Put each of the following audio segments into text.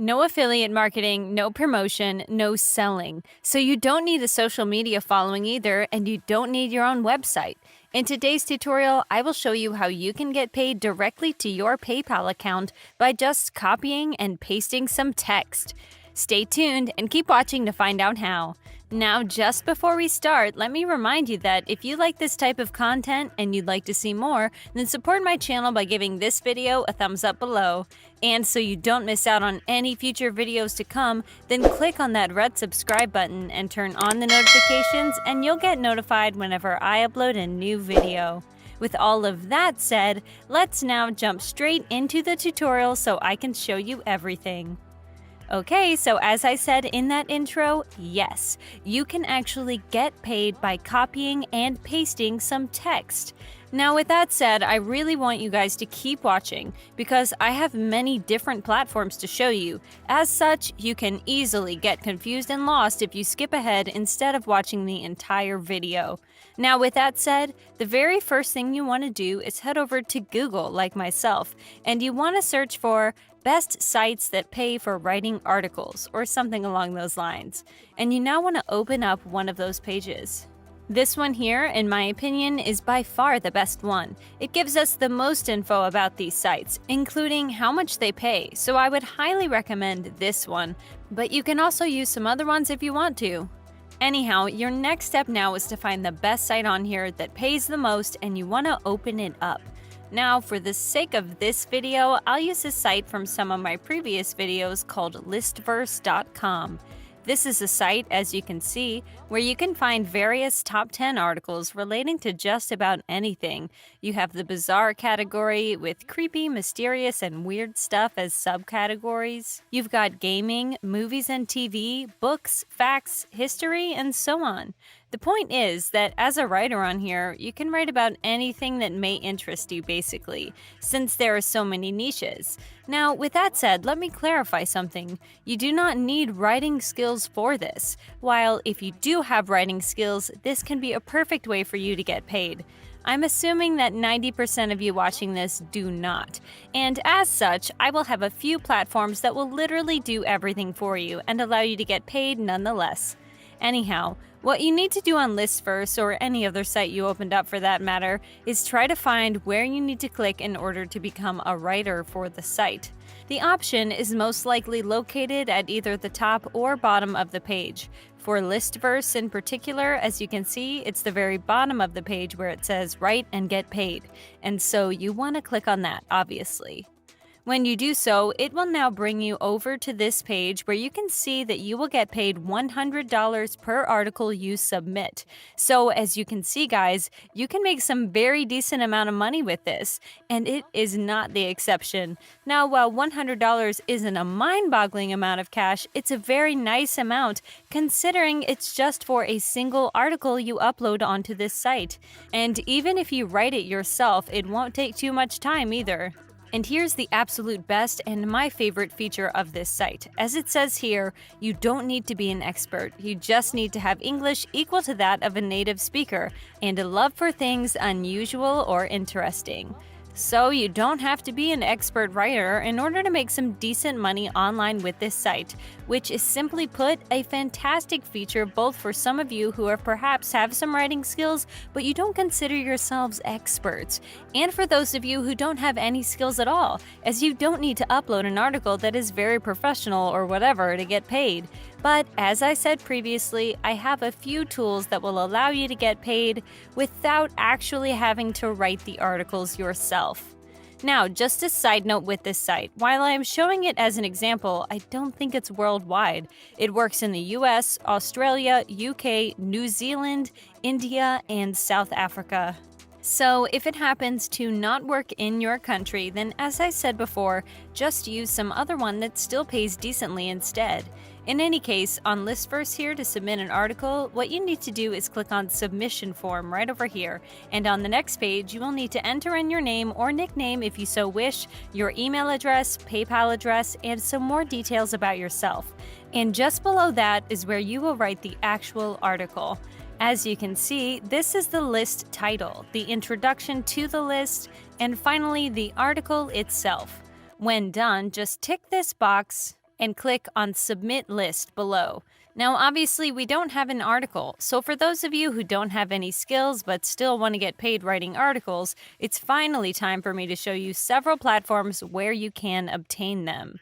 No affiliate marketing, no promotion, no selling. So you don't need a social media following either, and you don't need your own website. In today's tutorial, I will show you how you can get paid directly to your PayPal account by just copying and pasting some text. Stay tuned and keep watching to find out how. Now, just before we start, let me remind you that if you like this type of content and you'd like to see more, then support my channel by giving this video a thumbs up below. And so you don't miss out on any future videos to come, then click on that red subscribe button and turn on the notifications, and you'll get notified whenever I upload a new video. With all of that said, let's now jump straight into the tutorial so I can show you everything. Okay, so as I said in that intro, yes, you can actually get paid by copying and pasting some text. Now, with that said, I really want you guys to keep watching because I have many different platforms to show you. As such, you can easily get confused and lost if you skip ahead instead of watching the entire video. Now, with that said, the very first thing you want to do is head over to Google, like myself, and you want to search for best sites that pay for writing articles or something along those lines. And you now want to open up one of those pages. This one here, in my opinion, is by far the best one. It gives us the most info about these sites, including how much they pay, so I would highly recommend this one, but you can also use some other ones if you want to. Anyhow, your next step now is to find the best site on here that pays the most, and you want to open it up. Now, for the sake of this video, I'll use a site from some of my previous videos called listverse.com. This is a site, as you can see, where you can find various top 10 articles relating to just about anything. You have the bizarre category with creepy, mysterious, and weird stuff as subcategories. You've got gaming, movies and TV, books, facts, history, and so on. The point is that as a writer on here, you can write about anything that may interest you, basically, since there are so many niches. Now, with that said, let me clarify something. You do not need writing skills for this. While if you do have writing skills, this can be a perfect way for you to get paid. I'm assuming that 90% of you watching this do not. And as such, I will have a few platforms that will literally do everything for you and allow you to get paid nonetheless. Anyhow, what you need to do on Listverse, or any other site you opened up for that matter, is try to find where you need to click in order to become a writer for the site. The option is most likely located at either the top or bottom of the page. For Listverse in particular, as you can see, it's the very bottom of the page where it says write and get paid, and so you want to click on that, obviously. When you do so, it will now bring you over to this page where you can see that you will get paid $100 per article you submit. So as you can see, guys, you can make some very decent amount of money with this, and it is not the exception. Now, while $100 isn't a mind-boggling amount of cash, it's a very nice amount considering it's just for a single article you upload onto this site. And even if you write it yourself, it won't take too much time either. And here's the absolute best and my favorite feature of this site. As it says here, you don't need to be an expert. You just need to have English equal to that of a native speaker and a love for things unusual or interesting. So you don't have to be an expert writer in order to make some decent money online with this site, which is simply put a fantastic feature both for some of you who are perhaps have some writing skills but you don't consider yourselves experts, and for those of you who don't have any skills at all, as you don't need to upload an article that is very professional or whatever to get paid. But as I said previously, I have a few tools that will allow you to get paid without actually having to write the articles yourself. Now, just a side note with this site, while I am showing it as an example, I don't think it's worldwide. It works in the US, Australia, UK, New Zealand, India, and South Africa. So if it happens to not work in your country, then as I said before, just use some other one that still pays decently instead. In any case, on Listverse here to submit an article, what you need to do is click on Submission Form right over here, and on the next page you will need to enter in your name or nickname if you so wish, your email address, PayPal address, and some more details about yourself. And just below that is where you will write the actual article. As you can see, this is the list title, the introduction to the list, and finally the article itself. When done, just tick this box and click on Submit List below. Now, obviously, we don't have an article, so for those of you who don't have any skills but still want to get paid writing articles, it's finally time for me to show you several platforms where you can obtain them.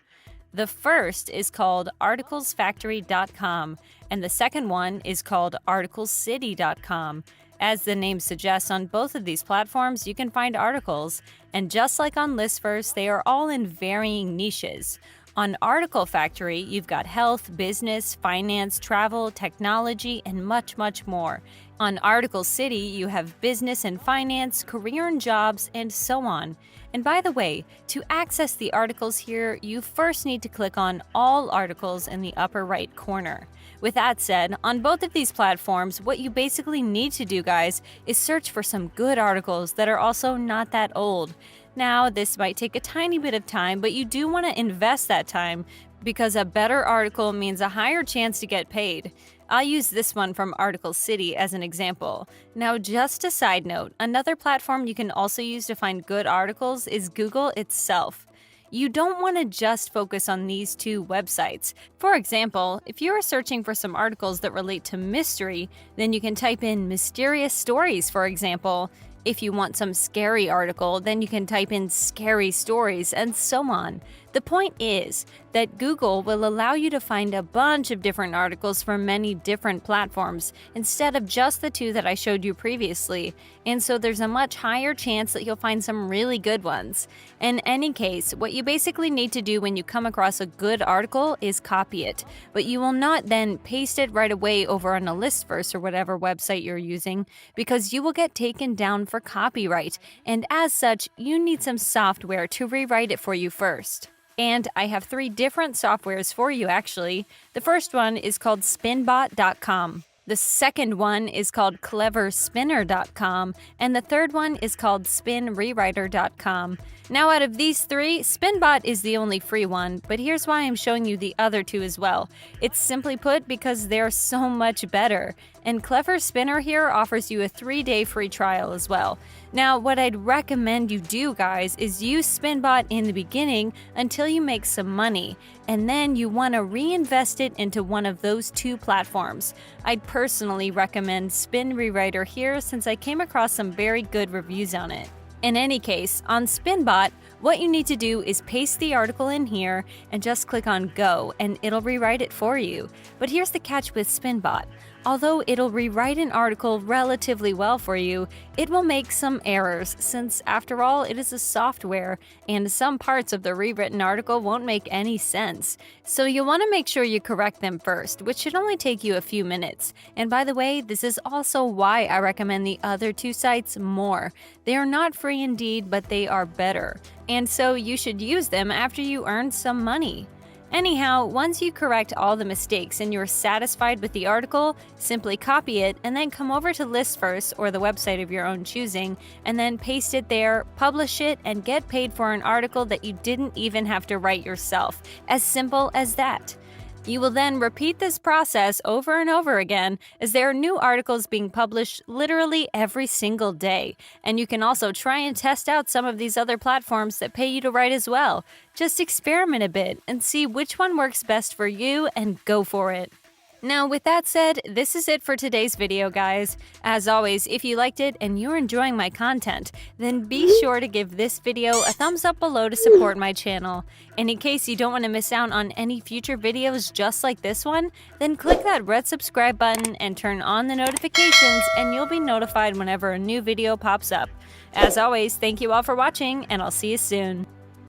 The first is called articlesfactory.com, and the second one is called articlecity.com. As the name suggests, on both of these platforms, you can find articles, and just like on Listverse, they are all in varying niches. On Article Factory, you've got health, business, finance, travel, technology, and much, much more. On Article City, you have business and finance, career and jobs, and so on. And by the way, to access the articles here, you first need to click on All Articles in the upper right corner. With that said, on both of these platforms, what you basically need to do, guys, is search for some good articles that are also not that old. Now, this might take a tiny bit of time, but you do want to invest that time because a better article means a higher chance to get paid. I'll use this one from Article City as an example. Now, just a side note, another platform you can also use to find good articles is Google itself. You don't want to just focus on these two websites. For example, if you are searching for some articles that relate to mystery, then you can type in mysterious stories, for example. If you want some scary article, then you can type in scary stories, and so on. The point is that Google will allow you to find a bunch of different articles from many different platforms instead of just the two that I showed you previously, and so there's a much higher chance that you'll find some really good ones. In any case, what you basically need to do when you come across a good article is copy it, but you will not then paste it right away over on a Listverse or whatever website you're using, because you will get taken down for copyright, and as such, you need some software to rewrite it for you first. And I have 3 different softwares for you, actually. The first one is called spinbot.com. The second one is called cleverspinner.com, and the third one is called spinrewriter.com. Now, out of these 3, Spinbot is the only free one, but here's why I'm showing you the other 2 as well. It's simply put because they're so much better. And Clever Spinner here offers you a 3-day free trial as well. Now, what I'd recommend you do, guys, is use Spinbot in the beginning until you make some money, and then you want to reinvest it into one of those 2 platforms. I'd personally recommend Spin Rewriter here since I came across some very good reviews on it. In any case, on Spinbot, what you need to do is paste the article in here and just click on Go, and it'll rewrite it for you. But here's the catch with Spinbot. Although it'll rewrite an article relatively well for you, it will make some errors since, after all, it is a software, and some parts of the rewritten article won't make any sense. So you'll want to make sure you correct them first, which should only take you a few minutes. And by the way, this is also why I recommend the other 2 sites more. They are not free indeed, but they are better. And so you should use them after you earn some money. Anyhow, once you correct all the mistakes and you're satisfied with the article, simply copy it and then come over to Listverse or the website of your own choosing, and then paste it there, publish it, and get paid for an article that you didn't even have to write yourself. As simple as that. You will then repeat this process over and over again, as there are new articles being published literally every single day. And you can also try and test out some of these other platforms that pay you to write as well. Just experiment a bit and see which one works best for you and go for it. Now, with that said, this is it for today's video, guys. As always, if you liked it and you're enjoying my content, then be sure to give this video a thumbs up below to support my channel. And in case you don't want to miss out on any future videos just like this one, then click that red subscribe button and turn on the notifications, and you'll be notified whenever a new video pops up. As always, thank you all for watching, and I'll see you soon.